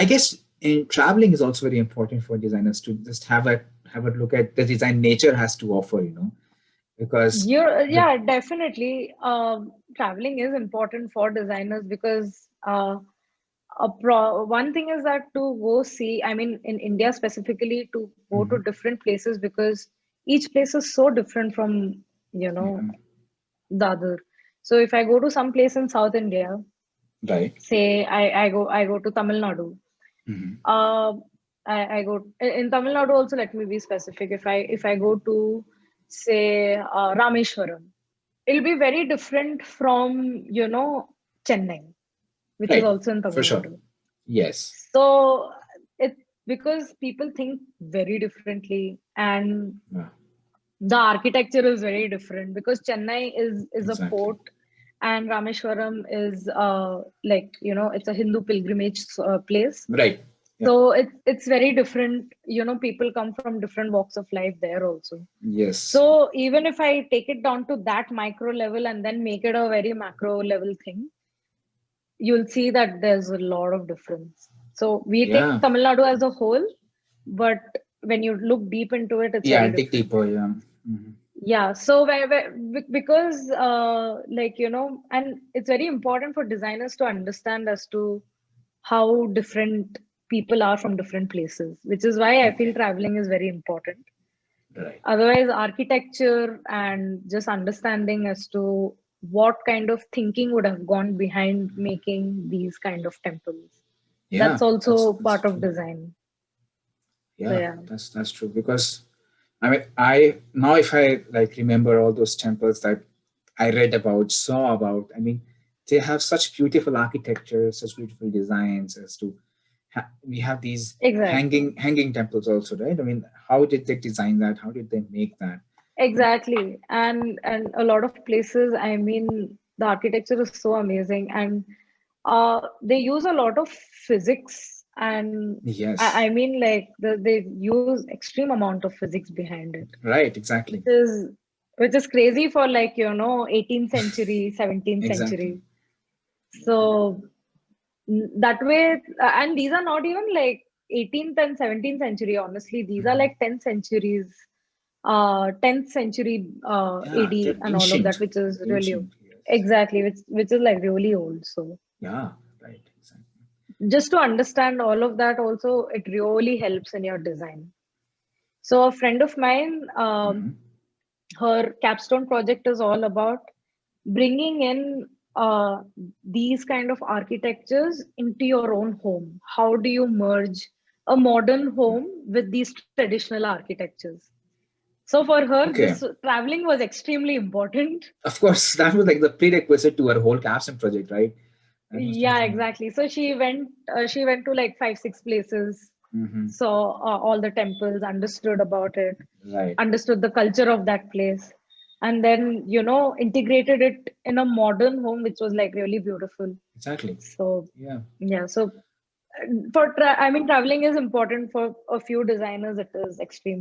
I guess in traveling is also very important for designers to just have a look at the design nature has to offer, because the Yeah, definitely. Traveling is important for designers because one thing is that to go see, I mean, in India specifically, to go to Mhm. different places because each place is so different from, you know, Yeah, the other. So if I go to some place in South India, right. say I go to Tamil Nadu, Mhm. uh, I go in Tamil Nadu also. Let me be specific. If I go to say Rameshwaram, it'll be very different from Chennai, which is Right, also in for Tamil sure. Nadu. Yes. So it because people think very differently, and Yeah, the architecture is very different because Chennai is a exactly. port and Rameshwaram is like it's a Hindu pilgrimage place. Right. Yeah. So it's very different. People come from different walks of life there also. Yes. So even if I take it down to that micro level and then make it a very macro level thing, you'll see that there's a lot of difference. So we take Yeah. Tamil Nadu as a whole, but when you look deep into it, it's Yeah. very Dig different. deeper. Yeah. Mhm. Yeah, so because like and it's very important for designers to understand as to how different people are from different places, which is why I feel Okay. traveling is very important. Right. Otherwise, architecture and just understanding as to what kind of thinking would have gone behind making these kind of temples. Yeah. That's That's also that's part of true. design. So Yeah. yeah, That's true because I mean, I now if I like remember all those temples that I read about, saw about, I mean, they have such beautiful architecture, such beautiful designs as to we have these exactly. hanging temples also, right? I mean, how did they design that? How did they make that? And Exactly. And a lot of places, I mean, the architecture is so amazing and they use a lot of physics and I yes, mean like they use extreme amount of physics behind it, right, which exactly, is which is crazy for like 18th century, 17th exactly. century. So that way, and these are not even like 18th and 17th century, honestly. These are Mhm. like 10th centuries, 10th century Yeah, AD they're and all of that, ancient, which is really ancient. Yes. exactly, which is like really old. So Yeah, right, exactly. just to understand all of that also, it really helps in your design. So a friend of mine, Hmm. her capstone project is all about bringing in these kind of architectures into your own home. How do you merge a modern Okay. home with these traditional architectures? So for her, this Okay. traveling was extremely important. Of course, that was like the prerequisite to our whole capstone project, right? That must have Yeah, been. exactly. So she went to like 5, 6 places, Hmm. saw all the temples, understood about it, Right. understood the culture of that place, and then integrated it in a modern home, which was like really beautiful. Exactly. So Yeah. yeah, so I mean, traveling is important for a few designers. It is extremely